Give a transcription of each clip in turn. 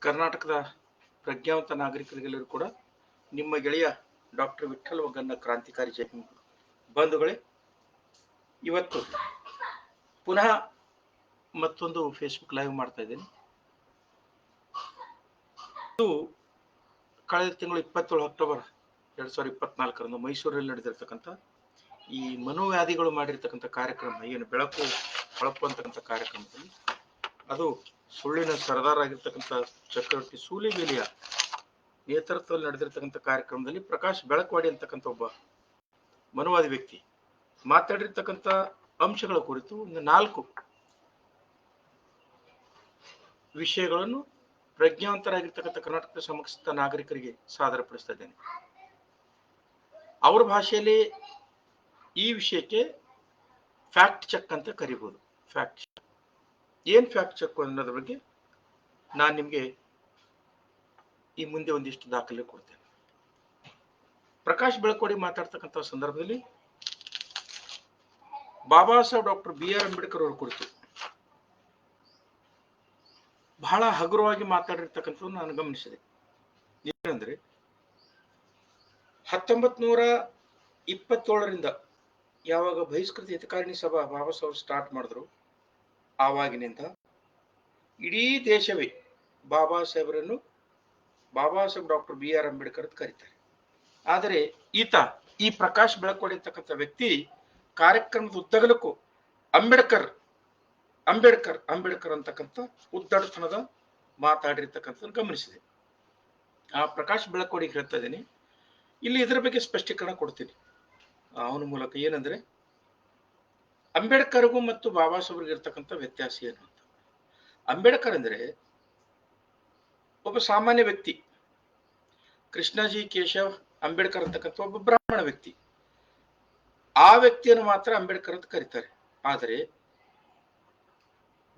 ಕರ್ನಾಟಕದ ಪ್ರಜ್ಞಾವಂತ ನಾಗರಿಕರಿಗೆಲ್ಲರೂ ಕೂಡ ನಿಮ್ಮ ಗೆಳೆಯ ಡಾಕ್ಟರ್ ವಿಠಲ್ ಒಗ್ಗನ್ನ ಕ್ರಾಂತಿಕಾರಿ ಜೈ ಬಂಧುಗಳೇ, ಇವತ್ತು ಪುನಃ ಮತ್ತೊಂದು ಫೇಸ್ಬುಕ್ ಲೈವ್ ಮಾಡ್ತಾ ಇದ್ದೇನೆ. ಇದು ಕಳೆದ ತಿಂಗಳು 27 ಅಕ್ಟೋಬರ್ 2024ರಂದು ಮೈಸೂರಲ್ಲಿ ನಡೆದಿರ್ತಕ್ಕಂಥ ಈ ಮನೋವ್ಯಾಧಿಗಳು ಮಾಡಿರ್ತಕ್ಕಂಥ ಕಾರ್ಯಕ್ರಮ, ಏನು ಬೆಳಕು ಹೊಳಪು ಅಂತಕ್ಕಂಥ ಕಾರ್ಯಕ್ರಮದಲ್ಲಿ, ಅದು ಸುಳ್ಳಿನ ಸರದಾರ ಆಗಿರ್ತಕ್ಕಂಥ ಚಕ್ರವರ್ತಿ ಸೂಲಿಬೇಲಿಯ ನೇತೃತ್ವದಲ್ಲಿ ನಡೆದಿರ್ತಕ್ಕಂಥ ಕಾರ್ಯಕ್ರಮದಲ್ಲಿ ಪ್ರಕಾಶ್ ಬೆಳಕವಾಡಿ ಅಂತಕ್ಕಂಥ ಒಬ್ಬ ಮನೋವಾದಿ ವ್ಯಕ್ತಿ ಮಾತಾಡಿರ್ತಕ್ಕಂಥ ಅಂಶಗಳ ಕುರಿತು ಒಂದು 4 ವಿಷಯಗಳನ್ನು ಪ್ರಜ್ಞಾವಂತರಾಗಿರ್ತಕ್ಕಂಥ ಕರ್ನಾಟಕದ ಸಮಸ್ತ ನಾಗರಿಕರಿಗೆ ಸಾದರಪಡಿಸ್ತಾ ಇದ್ದೇನೆ. ಅವ್ರ ಭಾಷೆಯಲ್ಲಿ ಈ ವಿಷಯಕ್ಕೆ ಫ್ಯಾಕ್ಟ್ ಚೆಕ್ ಅಂತ ಕರಿಬಹುದು. ಫ್ಯಾಕ್ಟ್ ಚೆಕ್ ಏನ್ ಫ್ಯಾಕ್ಟ್ ಚೆಕ್ ಅನ್ನೋದ್ರ ಬಗ್ಗೆ ನಾನು ನಿಮ್ಗೆ ಈ ಮುಂದೆ ಒಂದಿಷ್ಟು ದಾಖಲೆ ಕೊಡ್ತೇನೆ. ಪ್ರಕಾಶ್ ಬೆಳಕವಾಡಿ ಮಾತಾಡ್ತಕ್ಕಂಥ ಸಂದರ್ಭದಲ್ಲಿ ಬಾಬಾ ಸಾಹೇಬ್ ಡಾಕ್ಟರ್ BR ಅಂಬೇಡ್ಕರ್ ಅವರ ಕುರಿತು ಬಹಳ ಹಗುರವಾಗಿ ಮಾತಾಡಿರ್ತಕ್ಕಂಥದ್ದು ನಾನು ಗಮನಿಸಿದೆ. ಏನಂದ್ರೆ 1927ರಿಂದ ಯಾವಾಗ ಬಹಿಷ್ಕೃತ ಹಿತಕಾರಿಣಿ ಸಭಾ ಬಾಬಾ ಸಾಹೇಬ್ ಸ್ಟಾರ್ಟ್ ಮಾಡಿದ್ರು, ಆವಾಗಿನಿಂದ ಇಡೀ ದೇಶವೇ ಬಾಬಾ ಸಾಹೇಬರನ್ನು ಬಾಬಾ ಸಾಹೇಬ್ ಡಾಕ್ಟರ್ BR ಅಂಬೇಡ್ಕರ್ ಅಂತ ಕರೀತಾರೆ. ಆದರೆ ಈ ಪ್ರಕಾಶ್ ಬೆಳಕವಾಡಿ ಅಂತಕ್ಕಂಥ ವ್ಯಕ್ತಿ ಕಾರ್ಯಕ್ರಮದ ಉದ್ದಗಲಕ್ಕೂ ಅಂಬೇಡ್ಕರ್ ಅಂಬೇಡ್ಕರ್ ಅಂಬೇಡ್ಕರ್ ಅಂತಕ್ಕಂಥ ಉದ್ದಡತನದ ಮಾತಾಡಿರ್ತಕ್ಕಂಥದ್ದು ಗಮನಿಸಿದೆ. ಆ ಪ್ರಕಾಶ್ ಬೆಳಕವಾಡಿ ಹೇಳ್ತಾ ಇದ್ದೀನಿ, ಇಲ್ಲಿ ಇದರ ಬಗ್ಗೆ ಸ್ಪಷ್ಟೀಕರಣ ಕೊಡ್ತೀನಿ ಅವನ ಮೂಲಕ. ಏನಂದ್ರೆ ಅಂಬೇಡ್ಕರ್ಗೂ ಮತ್ತು ಬಾಬಾ ಸಾಹೇಬ್ರಿಗೆ ಇರ್ತಕ್ಕಂಥ ವ್ಯತ್ಯಾಸ ಏನು ಅಂತ. ಅಂಬೇಡ್ಕರ್ ಅಂದ್ರೆ ಒಬ್ಬ ಸಾಮಾನ್ಯ ವ್ಯಕ್ತಿ. ಕೃಷ್ಣಜಿ ಕೇಶವ್ ಅಂಬೇಡ್ಕರ್ ಅಂತಕ್ಕಂಥ ಒಬ್ಬ ಬ್ರಾಹ್ಮಣ ವ್ಯಕ್ತಿ. ಆ ವ್ಯಕ್ತಿಯನ್ನು ಮಾತ್ರ ಅಂಬೇಡ್ಕರ್ ಅಂತ ಕರೀತಾರೆ. ಆದರೆ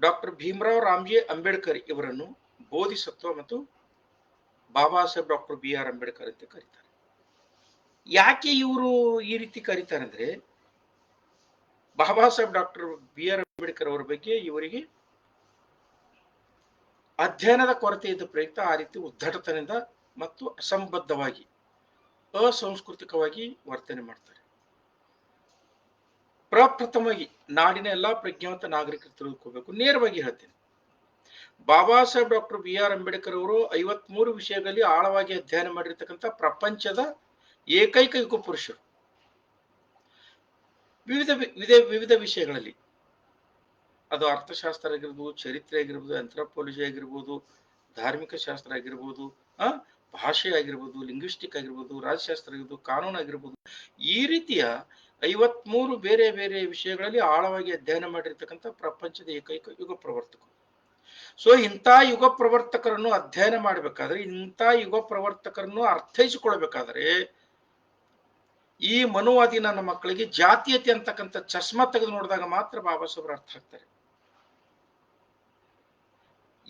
ಡಾಕ್ಟರ್ ಭೀಮರಾವ್ ರಾಮ್ಜಿ ಅಂಬೇಡ್ಕರ್ ಇವರನ್ನು ಬೋಧಿಸತ್ವ ಮತ್ತು ಬಾಬಾ ಸಾಹೇಬ್ ಡಾಕ್ಟರ್ BR ಅಂಬೇಡ್ಕರ್ ಅಂತ ಕರೀತಾರೆ. ಯಾಕೆ ಇವರು ಈ ರೀತಿ ಕರೀತಾರೆ ಅಂದ್ರೆ, ಬಾಬಾ ಸಾಹೇಬ್ ಡಾಕ್ಟರ್ BR ಅಂಬೇಡ್ಕರ್ ಅವರ ಬಗ್ಗೆ ಇವರಿಗೆ ಅಧ್ಯಯನದ ಕೊರತೆ ಇದ್ದ ಪ್ರಯುಕ್ತ ಆ ರೀತಿ ಉದ್ದಟತನದಿಂದ ಮತ್ತು ಅಸಂಬದ್ಧವಾಗಿ ಅಸಂಸ್ಕೃತಿಕವಾಗಿ ವರ್ತನೆ ಮಾಡ್ತಾರೆ. ಪ್ರಪ್ರಥಮವಾಗಿ ನಾಡಿನ ಎಲ್ಲಾ ಪ್ರಜ್ಞಾವಂತ ನಾಗರಿಕರು ತಿಳ್ಕೋಬೇಕು. ನೇರವಾಗಿ ಹೇಳ್ತೇನೆ, ಬಾಬಾ ಸಾಹೇಬ್ ಡಾಕ್ಟರ್ BR ಅಂಬೇಡ್ಕರ್ ಅವರು 53 ವಿಷಯಗಳಲ್ಲಿ ಆಳವಾಗಿ ಅಧ್ಯಯನ ಮಾಡಿರ್ತಕ್ಕಂಥ ಪ್ರಪಂಚದ ಏಕೈಕ ಯುಗ ಪುರುಷರು. ವಿವಿಧ ವಿಷಯಗಳಲ್ಲಿ, ಅದು ಅರ್ಥಶಾಸ್ತ್ರ ಆಗಿರ್ಬೋದು, ಚರಿತ್ರೆ ಆಗಿರ್ಬೋದು, ಆಂಥ್ರೋಪಾಲಜಿ ಆಗಿರ್ಬೋದು, ಧಾರ್ಮಿಕ ಶಾಸ್ತ್ರ ಆಗಿರ್ಬೋದು, ಭಾಷೆ ಆಗಿರ್ಬೋದು, ಲಿಂಗ್ವಿಸ್ಟಿಕ್ ಆಗಿರ್ಬೋದು, ರಾಜಶಾಸ್ತ್ರ ಆಗಿರ್ಬೋದು, ಕಾನೂನು ಆಗಿರ್ಬೋದು, ಈ ರೀತಿಯ 53 ಬೇರೆ ಬೇರೆ ವಿಷಯಗಳಲ್ಲಿ ಆಳವಾಗಿ ಅಧ್ಯಯನ ಮಾಡಿರ್ತಕ್ಕಂಥ ಪ್ರಪಂಚದ ಏಕೈಕ ಯುಗ ಪ್ರವರ್ತಕರು. ಸೊ ಇಂಥ ಯುಗ ಪ್ರವರ್ತಕರನ್ನು ಅಧ್ಯಯನ ಮಾಡಬೇಕಾದ್ರೆ, ಇಂಥ ಯುಗ ಪ್ರವರ್ತಕರನ್ನು ಅರ್ಥೈಸಿಕೊಳ್ಬೇಕಾದ್ರೆ, ಈ ಮನುವಾದಿ ನನ್ನ ಮಕ್ಕಳಿಗೆ ಜಾತೀಯತೆ ಅಂತಕ್ಕಂಥ ಚಸ್ಮಾ ತೆಗೆದು ನೋಡಿದಾಗ ಮಾತ್ರ ಬಾಬಾ ಸಾಹೇಬ್ರು ಅರ್ಥ ಆಗ್ತಾರೆ.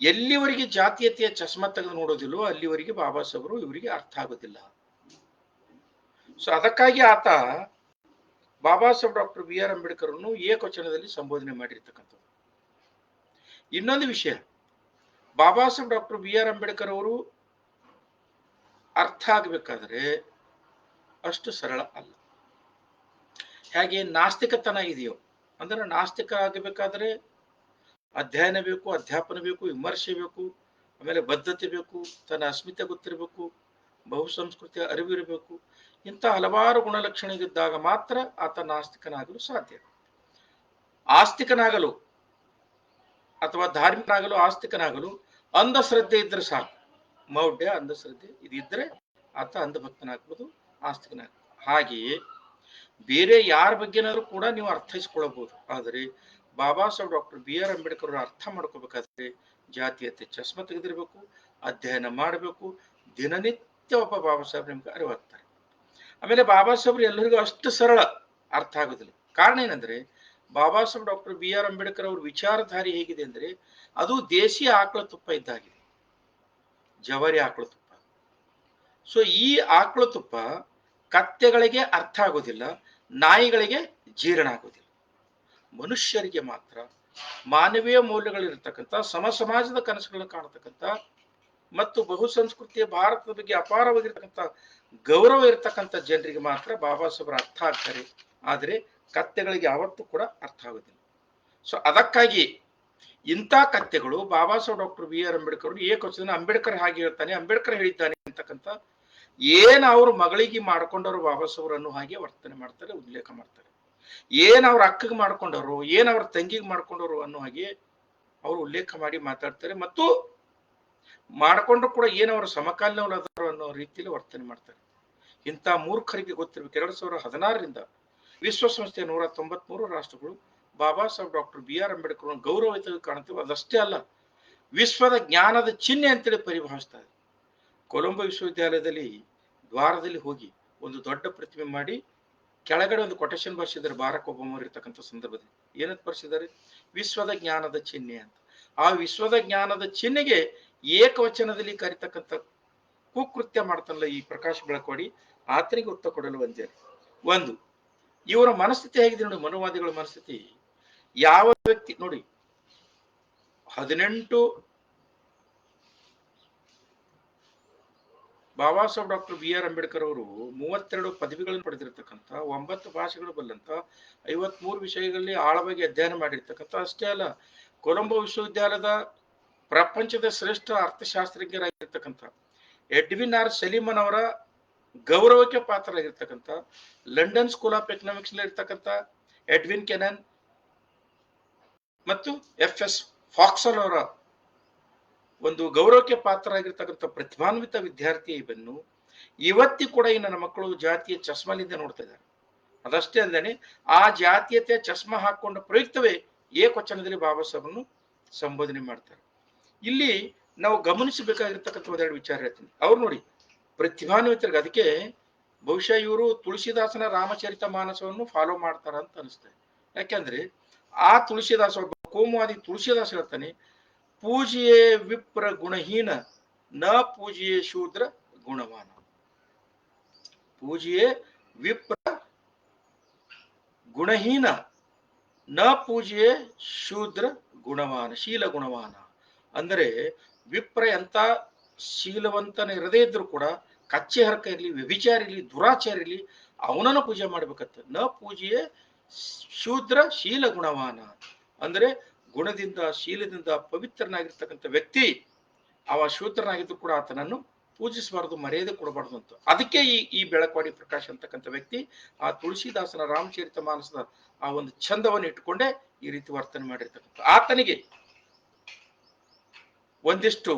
ಎಲ್ಲಿವರೆಗೆ ಜಾತೀಯತೆಯ ಚಸ್ಮಾ ತೆಗೆದು ನೋಡೋದಿಲ್ಲೋ ಅಲ್ಲಿವರೆಗೆ ಬಾಬಾ ಸಾಹೇಬರು ಇವರಿಗೆ ಅರ್ಥ ಆಗೋದಿಲ್ಲ. ಸೊ ಅದಕ್ಕಾಗಿ ಆತ ಬಾಬಾ ಸಾಹೇಬ್ ಡಾಕ್ಟರ್ BR ಅಂಬೇಡ್ಕರ್ ಅನ್ನು ಏಕವಚನದಲ್ಲಿ ಸಂಬೋಧನೆ ಮಾಡಿರ್ತಕ್ಕಂಥದ್ದು. ಇನ್ನೊಂದು ವಿಷಯ, ಬಾಬಾ ಸಾಹೇಬ್ ಡಾಕ್ಟರ್ BR ಅಂಬೇಡ್ಕರ್ ಅವರು ಅರ್ಥ ಆಗಬೇಕಾದ್ರೆ ಅಷ್ಟು ಸರಳ ಅಲ್ಲ. ಹೇಗೆ ನಾಸ್ತಿಕತನ ಇದೆಯೋ, ಅಂದ್ರೆ ನಾಸ್ತಿಕ ಆಗಬೇಕಾದ್ರೆ ಅಧ್ಯಯನ ಬೇಕು, ಅಧ್ಯಾಪನ ಬೇಕು, ವಿಮರ್ಶೆ ಬೇಕು, ಆಮೇಲೆ ಬದ್ಧತೆ ಬೇಕು, ತನ್ನ ಅಸ್ಮಿತೆ ಗೊತ್ತಿರಬೇಕು, ಬಹುಸಂಸ್ಕೃತಿಯ ಅರಿವಿರಬೇಕು. ಇಂಥ ಹಲವಾರು ಗುಣಲಕ್ಷಣಗಳಿದ್ದಾಗ ಮಾತ್ರ ಆತ ನಾಸ್ತಿಕನಾಗಲು ಸಾಧ್ಯ. ಆಸ್ತಿಕನಾಗಲು ಅಥವಾ ಧಾರ್ಮಿಕನಾಗಲು, ಆಸ್ತಿಕನಾಗಲು ಅಂಧಶ್ರದ್ಧೆ ಇದ್ರೆ ಸಾಕು. ಮೌಢ್ಯ, ಅಂಧಶ್ರದ್ಧೆ ಇದಿದ್ರೆ ಆತ ಅಂಧಭಕ್ತನಾಗ್ಬೋದು, ಆಸ್ತಿಕನಾಗ್ಬೋದು. ಹಾಗೆಯೇ ಬೇರೆ ಯಾರ ಬಗ್ಗೆನಾದ್ರೂ ಕೂಡ ನೀವು ಅರ್ಥೈಸ್ಕೊಳ್ಳಬಹುದು. ಆದರೆ ಬಾಬಾ ಸಾಹೇಬ್ ಡಾಕ್ಟರ್ BR ಅಂಬೇಡ್ಕರ್ ಅವರು ಅರ್ಥ ಮಾಡ್ಕೋಬೇಕಾದ್ರೆ ಜಾತೀಯತೆ ಚಸ್ಮಾ ತೆಗೆದಿರ್ಬೇಕು, ಅಧ್ಯಯನ ಮಾಡಬೇಕು. ದಿನನಿತ್ಯ ಒಬ್ಬ ಬಾಬಾ ಸಾಹೇಬ್ ನಿಮ್ಗೆ ಅರಿವಾಗ್ತಾರೆ. ಆಮೇಲೆ ಬಾಬಾ ಸಾಹೇಬ್ರು ಎಲ್ಲರಿಗೂ ಅಷ್ಟು ಸರಳ ಅರ್ಥ ಆಗೋದಿಲ್ಲ. ಕಾರಣ ಏನಂದ್ರೆ, ಬಾಬಾ ಸಾಹೇಬ್ ಡಾಕ್ಟರ್ BR ಅಂಬೇಡ್ಕರ್ ಅವ್ರ ವಿಚಾರಧಾರೆ ಹೇಗಿದೆ ಅಂದ್ರೆ, ಅದು ದೇಶಿ ಆಕಳ ತುಪ್ಪ ಇದ್ದಾಗಿದೆ, ಜವಾರಿ ಆಕಳ ತುಪ್ಪ. ಸೊ ಈ ಆಕಳ ತುಪ್ಪ ಕತ್ತೆಗಳಿಗೆ ಅರ್ಥ ಆಗೋದಿಲ್ಲ, ನಾಯಿಗಳಿಗೆ ಜೀರ್ಣ ಆಗೋದಿಲ್ಲ. ಮನುಷ್ಯರಿಗೆ ಮಾತ್ರ ಮಾನವೀಯ ಮೌಲ್ಯಗಳಿರ್ತಕ್ಕಂಥ, ಸಮ ಸಮಾಜದ ಕನಸುಗಳನ್ನು ಕಾಣತಕ್ಕಂಥ ಮತ್ತು ಬಹುಸಂಸ್ಕೃತಿಯ ಭಾರತದ ಬಗ್ಗೆ ಅಪಾರವಾಗಿರ್ತಕ್ಕಂಥ ಗೌರವ ಇರತಕ್ಕಂಥ ಜನರಿಗೆ ಮಾತ್ರ ಬಾಬಾ ಸಾಹೇಬರ ಅರ್ಥ ಆಗ್ತಾರೆ. ಆದರೆ ಕತ್ತೆಗಳಿಗೆ ಯಾವತ್ತೂ ಕೂಡ ಅರ್ಥ ಆಗೋದಿಲ್ಲ. ಸೊ ಅದಕ್ಕಾಗಿ ಇಂಥ ಕತ್ತೆಗಳು Baba Saheb doctor B R Ambedkar ಏಕವಚನ ಅಂಬೇಡ್ಕರ್ ಹಾಗೆ ಹೇಳ್ತಾನೆ, ಅಂಬೇಡ್ಕರ್ ಹೇಳಿದ್ದಾನೆ ಅಂತಕ್ಕಂಥ ಏನ್ ಅವ್ರ ಮಗಳಿಗೆ ಮಾಡ್ಕೊಂಡವರು ಬಾಬಾ ಸಾಹೇಬ್ರನ್ನು ಹಾಗೆ ವರ್ತನೆ ಮಾಡ್ತಾರೆ, ಉಲ್ಲೇಖ ಮಾಡ್ತಾರೆ. ಏನ್ ಅವ್ರ ಅಕ್ಕಗೆ ಮಾಡ್ಕೊಂಡವರು, ಏನ್ ಅವ್ರ ತಂಗಿಗೆ ಮಾಡ್ಕೊಂಡವರು ಅನ್ನೋ ಹಾಗೆ ಅವರು ಉಲ್ಲೇಖ ಮಾಡಿ ಮಾತಾಡ್ತಾರೆ. ಮತ್ತು ಮಾಡ್ಕೊಂಡ್ರು ಕೂಡ ಏನ್ ಅವರು ಸಮಕಾಲೀನವರು ಅನ್ನೋ ರೀತಿಯಲ್ಲಿ ವರ್ತನೆ ಮಾಡ್ತಾರೆ. ಇಂಥ ಮೂರ್ಖರಿಗೆ ಗೊತ್ತಿರ್ಬೇಕು, 2016ರಿಂದ ವಿಶ್ವಸಂಸ್ಥೆಯ 193 ರಾಷ್ಟ್ರಗಳು Baba Saheb doctor B R Ambedkar ಗೌರವಯುತವಾಗಿ ಕಾಣುತ್ತೇವೆ. ಅದಷ್ಟೇ ಅಲ್ಲ, ವಿಶ್ವದ ಜ್ಞಾನದ ಚಿಹ್ನೆ ಅಂತೇಳಿ ಪರಿಭಾವಿಸ್ತಾರೆ. ಕೊಲಂಬೋ ವಿಶ್ವವಿದ್ಯಾಲಯದಲ್ಲಿ ದ್ವಾರದಲ್ಲಿ ಹೋಗಿ ಒಂದು ದೊಡ್ಡ ಪ್ರತಿಮೆ ಮಾಡಿ ಕೆಳಗಡೆ ಒಂದು ಕೊಟೇಶನ್ ಬರ್ಸಿದ್ದಾರೆ ಬಾರಕ್ ಒಬಾಮ ಇರ್ತಕ್ಕಂಥ ಸಂದರ್ಭದಲ್ಲಿ. ಏನಂತ ಬರ್ಸಿದ್ದಾರೆ? ವಿಶ್ವದ ಜ್ಞಾನದ ಚಿಹ್ನೆ ಅಂತ. ಆ ವಿಶ್ವದ ಜ್ಞಾನದ ಚಿಹ್ನೆಗೆ ಏಕವಚನದಲ್ಲಿ ಕರಿತಕ್ಕಂಥ ಕುಕೃತ್ಯ ಮಾಡ್ತಾನಲ್ಲ ಈ ಪ್ರಕಾಶ್ ಬೆಳಕೋಡಿ, ಆತನಿಗೆ ಉತ್ತರ ಕೊಡಲು ಒಂದು ಇವರ ಮನಸ್ಥಿತಿ ಹೇಗಿದೆ ನೋಡಿ, ಮನುವಾದಿಗಳ ಮನಸ್ಥಿತಿ. ಯಾವ ವ್ಯಕ್ತಿ ನೋಡಿ 18 Baba Saheb doctor B R Ambedkar ಅವರು 32 ಪದವಿಗಳನ್ನು ಪಡೆದಿರತಕ್ಕಂಥ, 9 ಭಾಷೆಗಳು ಬಲ್ಲಂತ, 53 ವಿಷಯಗಳಲ್ಲಿ ಆಳವಾಗಿ ಅಧ್ಯಯನ ಮಾಡಿರ್ತಕ್ಕಂಥ, ಅಷ್ಟೇ ಅಲ್ಲ ಕೊಲಂಬೋ ವಿಶ್ವವಿದ್ಯಾಲಯದ ಪ್ರಪಂಚದ ಶ್ರೇಷ್ಠ ಅರ್ಥಶಾಸ್ತ್ರಜ್ಞರಾಗಿರ್ತಕ್ಕಂಥ ಎಡ್ವಿನ್ ಆರ್ ಸಲೀಮನ್ ಅವರ ಗೌರವಕ್ಕೆ ಪಾತ್ರರಾಗಿರ್ತಕ್ಕಂಥ, ಲಂಡನ್ ಸ್ಕೂಲ್ ಆಫ್ ಎಕನಾಮಿಕ್ಸ್ ನಲ್ಲಿ ಇರ್ತಕ್ಕಂಥ ಎಡ್ವಿನ್ ಕೆನನ್ ಮತ್ತು FS ಫಾಕ್ಸಲ್ ಅವರ ಒಂದು ಗೌರವಕ್ಕೆ ಪಾತ್ರರಾಗಿರ್ತಕ್ಕಂಥ ಪ್ರತಿಭಾನ್ವಿತ ವಿದ್ಯಾರ್ಥಿ ಇವನ್ನು ಇವತ್ತಿ ಕೂಡ ಈ ನನ್ನ ಮಕ್ಕಳು ಜಾತಿಯ ಚಸ್ಮಾಲಿಂದ ನೋಡ್ತಾ ಇದ್ದಾರೆ. ಅದಷ್ಟೇ ಅಲ್ಲದೆ ಆ ಜಾತೀಯತೆ ಚಸ್ಮಾ ಹಾಕೊಂಡ ಪ್ರಯುಕ್ತವೇ ಏಕವಚನದಲ್ಲಿ ಬಾಬಾ ಸಾಹೇಬನ್ನು ಸಂಬೋಧನೆ ಮಾಡ್ತಾರೆ. ಇಲ್ಲಿ ನಾವು ಗಮನಿಸಬೇಕಾಗಿರ್ತಕ್ಕಂಥ ಒಂದೆರಡು ವಿಚಾರ ಹೇಳ್ತೀನಿ. ಅವ್ರು ನೋಡಿ ಪ್ರತಿಭಾನ್ವಿತರಿಗೆ, ಅದಕ್ಕೆ ಬಹುಶಃ ಇವರು ತುಳಸಿದಾಸನ ರಾಮಚರಿತ ಮಾನಸವನ್ನು ಫಾಲೋ ಮಾಡ್ತಾರ ಅಂತ ಅನಿಸ್ತದೆ. ಯಾಕೆಂದ್ರೆ ಆ ತುಳಸಿದಾಸ, ಒಬ್ಬ ಕೋಮುವಾದಿ ತುಳಸಿದಾಸ ಹೇಳ್ತಾನೆ, ಪೂಜಿಯೇ ವಿಪ್ರ ಗುಣಹೀನ ನ ಪೂಜಿಯೇ ಶೂದ್ರ ಗುಣವಾನ. ಪೂಜಿಯೇ ವಿಪ್ರ ಗುಣಹೀನ ನ ಪೂಜಿಯೇ ಶೂದ್ರ ಗುಣವಾನ, ಶೀಲ ಗುಣವಾನ. ಅಂದರೆ ವಿಪ್ರ ಎಂತ ಶೀಲವಂತನ ಇರದೇ ಇದ್ರು ಕೂಡ ಕಚ್ಚೆ ಹರಕ ಇರಲಿ, ವ್ಯಭಿಚಾರ ಇರಲಿ, ದುರಾಚಾರ ಇರಲಿ, ಅವನನ್ನು ಪೂಜೆ ಮಾಡ್ಬೇಕತ್ತ. ನ ಪೂಜೆಯೇ ಶೂದ್ರ ಶೀಲ ಗುಣವಾನ. ಅಂದ್ರೆ ಗುಣದಿಂದ ಶೀಲದಿಂದ ಪವಿತ್ರನಾಗಿರ್ತಕ್ಕಂಥ ವ್ಯಕ್ತಿ ಅವ ಶೂದ್ರನಾಗಿದ್ದು ಕೂಡ ಆತನನ್ನು ಪೂಜಿಸಬಾರದು, ಮರ್ಯಾದೆ ಕೊಡಬಾರದು ಅಂತ. ಅದಕ್ಕೆ ಈ ಬೆಳಕವಾಡಿ ಪ್ರಕಾಶ್ ಅಂತಕ್ಕಂಥ ವ್ಯಕ್ತಿ ಆ ತುಳಸಿದಾಸನ ರಾಮಚರಿತ ಮಾನಸದ ಆ ಒಂದು ಛಂದವನ್ನು ಇಟ್ಕೊಂಡೆ ಈ ರೀತಿ ವರ್ತನೆ ಮಾಡಿರ್ತಕ್ಕಂಥ. ಆತನಿಗೆ ಒಂದಿಷ್ಟು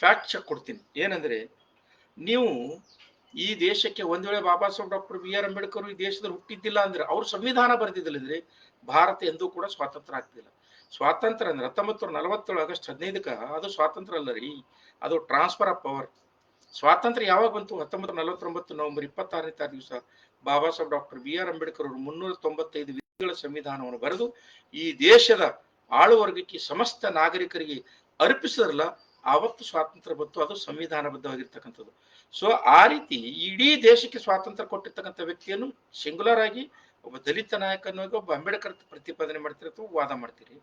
ಫ್ಯಾಕ್ಟ್ ಚೆಕ್ ಕೊಡ್ತೀನಿ. ಏನಂದ್ರೆ, ನೀವು ಈ ದೇಶಕ್ಕೆ ಒಂದ್ ವೇಳೆ Baba Saheb doctor B R Ambedkar ಈ ದೇಶದಲ್ಲಿ ಹುಟ್ಟಿದ್ದಿಲ್ಲ ಅಂದ್ರೆ, ಅವ್ರು ಸಂವಿಧಾನ ಬರೆದಿದ್ದಿಲ್ಲ ಅಂದ್ರೆ ಭಾರತ ಎಂದೂ ಕೂಡ ಸ್ವಾತಂತ್ರ್ಯ ಆಗ್ತಿಲ್ಲ. ಸ್ವಾತಂತ್ರ್ಯ ಅಂದ್ರೆ 1947 ಆಗಸ್ಟ್ 15ಕ್ಕೆ ಅದು ಸ್ವಾತಂತ್ರ್ಯ ಅಲ್ಲ ರೀ, ಅದು ಟ್ರಾನ್ಸ್ಫರ್ ಆಫ್ ಪವರ್. ಸ್ವಾತಂತ್ರ್ಯ ಯಾವಾಗ ಬಂತು? 1949 ನವೆಂಬರ್ 26ನೇ ದಿವಸ Baba Saheb doctor B R Ambedkar ಅವರು 395 ವಿಧಿಗಳ ಸಂವಿಧಾನವನ್ನು ಬರೆದು ಈ ದೇಶದ ಆಳುವರ್ಗಕ್ಕೆ ಸಮಸ್ತ ನಾಗರಿಕರಿಗೆ ಅರ್ಪಿಸಿದ್ರಲ್ಲ, ಆವತ್ತು ಸ್ವಾತಂತ್ರ್ಯ ಬಂತು. ಅದು ಸಂವಿಧಾನಬದ್ಧವಾಗಿರ್ತಕ್ಕಂಥದ್ದು. ಸೊ ಆ ರೀತಿ ಇಡೀ ದೇಶಕ್ಕೆ ಸ್ವಾತಂತ್ರ್ಯ ಕೊಟ್ಟಿರ್ತಕ್ಕಂಥ ವ್ಯಕ್ತಿಯನ್ನು ಸಿಂಗುಲರ್ ಆಗಿ ಒಬ್ಬ ದಲಿತ ನಾಯಕನಾಗಿ ಒಬ್ಬ ಅಂಬೇಡ್ಕರ್ ಪ್ರತಿಪಾದನೆ ಮಾಡ್ತೀರಿ ಅಥವಾ ವಾದ ಮಾಡ್ತೀರಿ.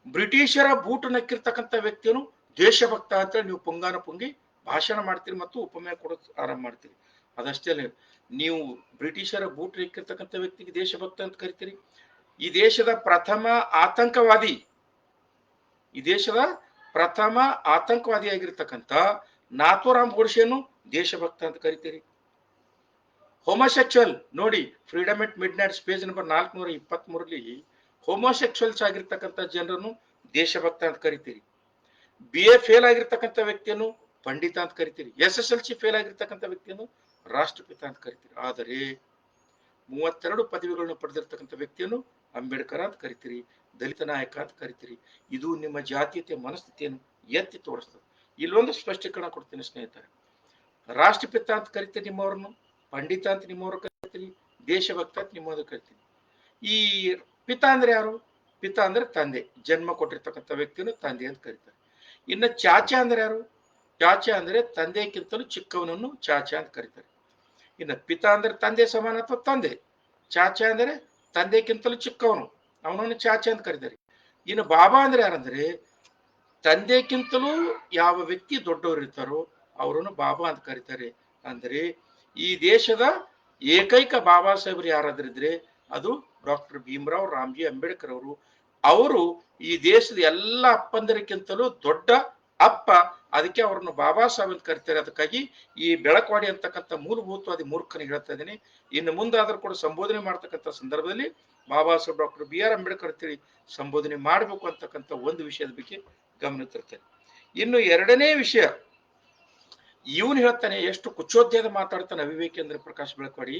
ಬ್ರಿಟಿಷರ ಬೂಟು ನಕ್ಕಿರ್ತಕ್ಕಂಥ ವ್ಯಕ್ತಿಯನ್ನು ದೇಶಭಕ್ತ ಅಂತ ನೀವು ಪುಂಗಾನ ಪುಂಗಿ ಭಾಷಣ ಮಾಡ್ತೀರಿ ಮತ್ತು ಉಪಮೇಯ ಕೊಡೋದು ಆರಂಭ ಮಾಡ್ತೀರಿ. ಅದಷ್ಟೇ ಅಲ್ಲ, ನೀವು ಬ್ರಿಟಿಷರ ಬೂಟು ನಕ್ಕಿರ್ತಕ್ಕಂಥ ವ್ಯಕ್ತಿಗೆ ದೇಶಭಕ್ತ ಅಂತ ಕರಿತೀರಿ. ಈ ದೇಶದ ಪ್ರಥಮ ಆತಂಕವಾದಿ, ಈ ದೇಶದ ಪ್ರಥಮ ಆತಂಕವಾದಿಯಾಗಿರ್ತಕ್ಕಂಥ ನಾಥೂರಾಮ್ ಗೋಡ್ಸೆಯನ್ನು ದೇಶಭಕ್ತ ಅಂತ ಕರಿತೀರಿ. ಹೋಮೋಸೆಕ್ಸುವಲ್ ನೋಡಿ, ಫ್ರೀಡಮ್ ಎಟ್ ಮಿಡ್ ನೈಟ್ ಪೇಜ್ ನಂಬರ್ 423ರಲ್ಲಿ ಹೋಮೋಸೆಕ್ಸುವಲ್ಸ್ ಆಗಿರ್ತಕ್ಕಂಥ ಜನರನ್ನು ದೇಶಭಕ್ತ ಅಂತ ಕರಿತೀರಿ. BA ಫೇಲ್ ಆಗಿರ್ತಕ್ಕಂಥ ವ್ಯಕ್ತಿಯನ್ನು ಪಂಡಿತ ಅಂತ ಕರಿತೀರಿ. SSLC ಫೇಲ್ ಆಗಿರ್ತಕ್ಕಂಥ ವ್ಯಕ್ತಿಯನ್ನು ರಾಷ್ಟ್ರಪಿತ ಅಂತ ಕರಿತೀರಿ. ಆದರೆ 32 ಪದವಿಗಳನ್ನು ಪಡೆದಿರ್ತಕ್ಕಂಥ ವ್ಯಕ್ತಿಯನ್ನು ಅಂಬೇಡ್ಕರ್ ಅಂತ ಕರಿತೀರಿ, ದಲಿತ ನಾಯಕ ಅಂತ ಕರಿತೀರಿ. ಇದು ನಿಮ್ಮ ಜಾತೀಯತೆ ಮನಸ್ಥಿತಿಯನ್ನು ಎತ್ತಿ ತೋರಿಸ್ತದೆ. ಇಲ್ಲೊಂದು ಸ್ಪಷ್ಟೀಕರಣ ಕೊಡ್ತೀನಿ ಸ್ನೇಹಿತರೆ. ರಾಷ್ಟ್ರಪಿತ ಅಂತ ಕರಿತೀರಿ ನಿಮ್ಮವ್ರನ್ನು, ಪಂಡಿತ ಅಂತ ನಿಮ್ಮವ್ರು ಕರಿತೀರಿ, ದೇಶಭಕ್ತ ಅಂತ ನಿಮ್ಮವ್ರು ಕರಿತೀರಿ. ಈ ಪಿತ ಅಂದ್ರೆ ಯಾರು? ಪಿತ ಅಂದ್ರೆ ತಂದೆ, ಜನ್ಮ ಕೊಟ್ಟಿರ್ತಕ್ಕಂಥ ವ್ಯಕ್ತಿಯನ್ನು ತಂದೆ ಅಂತ ಕರೀತಾರೆ. ಇನ್ನು ಚಾಚಾ ಅಂದ್ರೆ ಯಾರು? ಚಾಚಾ ಅಂದ್ರೆ ತಂದೆಗಿಂತಲೂ ಚಿಕ್ಕವನನ್ನು ಚಾಚಾ ಅಂತ ಕರೀತಾರೆ. ಇನ್ನು ಪಿತ ಅಂದ್ರೆ ತಂದೆ ಸಮಾನ ಅಥವಾ ತಂದೆ, ಚಾಚಾ ಅಂದ್ರೆ ತಂದೆಗಿಂತಲೂ ಚಿಕ್ಕವನು, ಅವನನ್ನು ಚಾಚಾ ಅಂತ ಕರೀತಾರೆ. ಇನ್ನು ಬಾಬಾ ಅಂದ್ರೆ ಯಾರಂದ್ರೆ ತಂದೆಗಿಂತಲೂ ಯಾವ ವ್ಯಕ್ತಿ ದೊಡ್ಡವರು ಇರ್ತಾರೋ ಅವರನ್ನು ಬಾಬಾ ಅಂತ ಕರೀತಾರೆ. ಅಂದ್ರೆ ಈ ದೇಶದ ಏಕೈಕ ಬಾಬಾ ಸಾಹೇಬರು ಯಾರಾದ್ರಿದ್ರೆ ಅದು ಡಾಕ್ಟರ್ ಭೀಮರಾವ್ ರಾಮ್ಜಿ ಅಂಬೇಡ್ಕರ್ ಅವರು. ಅವರು ಈ ದೇಶದ ಎಲ್ಲ ಅಪ್ಪಂದರಿಗಿಂತಲೂ ದೊಡ್ಡ ಅಪ್ಪ. ಅದಕ್ಕೆ ಅವ್ರನ್ನು ಬಾಬಾ ಸಾಹೇಬ್ ಅಂತ ಕರಿತಾರೆ. ಅದಕ್ಕಾಗಿ ಈ ಬೆಳಕವಾಡಿ ಅಂತಕ್ಕಂಥ ಮೂಲಭೂತವಾದಿ ಮೂರ್ಖನ ಹೇಳ್ತಾ ಇದ್ದೀನಿ. ಇನ್ನು ಮುಂದಾದ್ರೂ ಕೂಡ ಸಂಬೋಧನೆ ಮಾಡ್ತಕ್ಕಂಥ ಸಂದರ್ಭದಲ್ಲಿ ಬಾಬಾ ಸಾಹೇಬ್ ಡಾಕ್ಟರ್ BR ಅಂಬೇಡ್ಕರ್ ಅಂತೇಳಿ ಸಂಬೋಧನೆ ಮಾಡಬೇಕು ಅಂತಕ್ಕಂಥ ಒಂದು ವಿಷಯದ ಬಗ್ಗೆ ಗಮನ ತರ್ತೇನೆ. ಇನ್ನು ಎರಡನೇ ವಿಷಯ, ಇವನು ಹೇಳ್ತಾನೆ, ಎಷ್ಟು ಕುಚೋದ್ಯದ ಮಾತಾಡ್ತಾನೆ ಅವಿವೇಕೇಂದ್ರ ಪ್ರಕಾಶ್ ಬೆಳಕವಾಡಿ.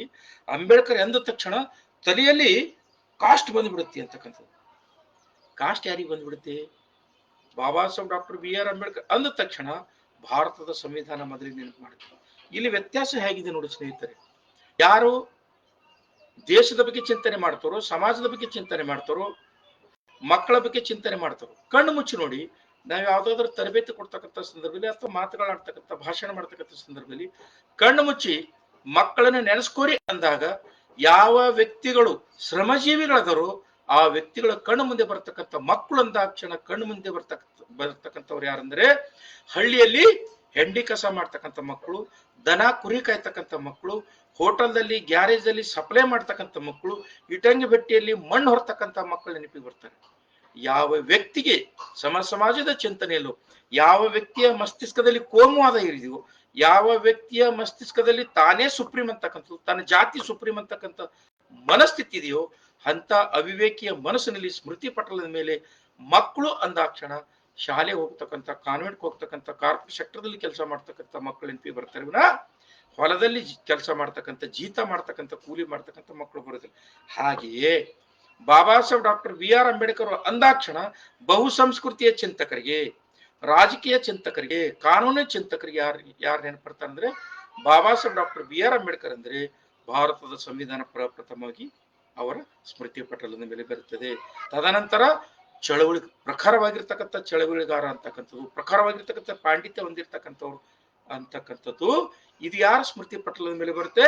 ಅಂಬೇಡ್ಕರ್ ಎಂದ ತಕ್ಷಣ ತಲೆಯಲ್ಲಿ ಕಾಸ್ಟ್ ಬಂದ್ಬಿಡುತ್ತೆ ಅಂತಕ್ಕಂಥದ್ದು. ಕಾಸ್ಟ್ ಯಾರಿಗೆ ಬಂದ್ಬಿಡುತ್ತೆ? ಬಾಬಾ ಸಾಹೇಬ್ ಡಾಕ್ಟರ್ BR ಅಂಬೇಡ್ಕರ್ ಅಂದ ತಕ್ಷಣ ಭಾರತದ ಸಂವಿಧಾನ ಮೊದಲಿಗೆ ನೆನಪು ಮಾಡುತ್ತೆ. ಇಲ್ಲಿ ವ್ಯತ್ಯಾಸ ಹೇಗಿದೆ ನೋಡಿ ಸ್ನೇಹಿತರೆ. ಯಾರು ದೇಶದ ಬಗ್ಗೆ ಚಿಂತನೆ ಮಾಡ್ತಾರೋ, ಸಮಾಜದ ಬಗ್ಗೆ ಚಿಂತನೆ ಮಾಡ್ತಾರೋ, ಮಕ್ಕಳ ಬಗ್ಗೆ ಚಿಂತನೆ ಮಾಡ್ತಾರೋ, ಕಣ್ಣು ಮುಚ್ಚಿ ನೋಡಿ. ನಾವು ಯಾವ್ದಾದ್ರು ತರಬೇತಿ ಕೊಡ್ತಕ್ಕಂಥ ಸಂದರ್ಭದಲ್ಲಿ ಅಥವಾ ಮಾತುಗಳಾಡ್ತಕ್ಕಂಥ ಭಾಷಣ ಮಾಡ್ತಕ್ಕಂಥ ಸಂದರ್ಭದಲ್ಲಿ ಕಣ್ಣು ಮುಚ್ಚಿ ಮಕ್ಕಳನ್ನ ನೆನೆಸ್ಕೋರಿ ಅಂದಾಗ ಯಾವ ವ್ಯಕ್ತಿಗಳು ಶ್ರಮಜೀವಿಗಳಾದರೋ ಆ ವ್ಯಕ್ತಿಗಳ ಕಣ್ಣು ಮುಂದೆ ಬರ್ತಕ್ಕಂಥ ಮಕ್ಕಳು ಅಂದಾಕ್ಷಣ ಕಣ್ಣು ಮುಂದೆ ಬರ್ತಕ್ಕಂಥವ್ರು ಯಾರಂದ್ರೆ ಹಳ್ಳಿಯಲ್ಲಿ ಹೆಂಡಿ ಕಸ ಮಾಡ್ತಕ್ಕಂಥ ಮಕ್ಕಳು, ದನ ಕುರಿ ಕಾಯ್ತಕ್ಕಂಥ ಮಕ್ಕಳು, ಹೋಟೆಲ್ದಲ್ಲಿ ಗ್ಯಾರೇಜ್ ಅಲ್ಲಿ ಸಪ್ಲೈ ಮಾಡ್ತಕ್ಕಂಥ ಮಕ್ಕಳು, ಇಟಂಗಿ ಭಟ್ಟಿಯಲ್ಲಿ ಮಣ್ಣು ಹೊರತಕ್ಕಂಥ ಮಕ್ಕಳು ನೆನಪಿಗೆ ಬರ್ತಾರೆ. ಯಾವ ವ್ಯಕ್ತಿಗೆ ಸಮಾಜದ ಚಿಂತನೆಯಲ್ಲೂ, ಯಾವ ವ್ಯಕ್ತಿಯ ಮಸ್ತಿಷ್ಕದಲ್ಲಿ ಕೋಮುವಾದ ಇರಿದೆಯೋ, ಯಾವ ವ್ಯಕ್ತಿಯ ಮಸ್ತಿಷ್ಕದಲ್ಲಿ ತಾನೇ ಸುಪ್ರೀಂ ಅಂತಕ್ಕಂಥದ್ದು, ತನ್ನ ಜಾತಿ ಸುಪ್ರೀಂ ಅಂತಕ್ಕಂಥ ಮನಸ್ಥಿತಿ ಇದೆಯೋ ಅಂತ ಅವಿವೇಕಿಯ ಮನಸ್ಸಿನಲ್ಲಿ ಸ್ಮೃತಿ ಪಟಲದ ಮೇಲೆ ಮಕ್ಕಳು ಅಂದಾಕ್ಷಣ ಶಾಲೆ ಹೋಗ್ತಕ್ಕಂಥ, ಕಾನ್ವೆಂಟ್ಗೆ ಹೋಗ್ತಕ್ಕಂಥ, ಕಾರ್ಪೊರೇಟ್ ಸೆಕ್ಟರ್ದಲ್ಲಿ ಕೆಲಸ ಮಾಡ್ತಕ್ಕಂಥ ಮಕ್ಕಳು ನೆನಪಿಗೆ ಬರ್ತಾರೆ ವಿನ ಹೊಲದಲ್ಲಿ ಕೆಲಸ ಮಾಡ್ತಕ್ಕಂಥ, ಜೀತ ಮಾಡ್ತಕ್ಕಂಥ, ಕೂಲಿ ಮಾಡ್ತಕ್ಕಂಥ ಮಕ್ಕಳು ಬರೋದಿಲ್ಲ. ಹಾಗೆಯೇ ಬಾಬಾ ಸಾಹೇಬ್ ಡಾಕ್ಟರ್ BR ಅಂಬೇಡ್ಕರ್ ಅಂದಾಕ್ಷಣ ಬಹುಸಂಸ್ಕೃತಿಯ ಚಿಂತಕರಿಗೆ, ರಾಜಕೀಯ ಚಿಂತಕರಿಗೆ, ಕಾನೂನು ಚಿಂತಕರಿಗೆ ಯಾರು ನೆನಪಡ್ತಾರೆ ಅಂದ್ರೆ ಬಾಬಾ ಸಾಹೇಬ್ ಡಾಕ್ಟರ್ BR ಅಂಬೇಡ್ಕರ್ ಅಂದ್ರೆ ಭಾರತದ ಸಂವಿಧಾನ ಪ್ರಪ್ರಥಮವಾಗಿ ಅವರ ಸ್ಮೃತಿ ಪಟಲದ ಮೇಲೆ ಬರುತ್ತದೆ. ತದನಂತರ ಚಳವಳಿ, ಪ್ರಖರವಾಗಿರ್ತಕ್ಕಂಥ ಚಳವಳಿಗಾರ ಅಂತಕ್ಕಂಥದ್ದು, ಪ್ರಖರವಾಗಿರ್ತಕ್ಕಂಥ ಪಾಂಡಿತ್ಯ ಹೊಂದಿರ್ತಕ್ಕಂಥವ್ರು ಅಂತಕ್ಕಂಥದ್ದು, ಇದು ಯಾರ ಸ್ಮೃತಿ ಪಟಲದ ಮೇಲೆ ಬರುತ್ತೆ?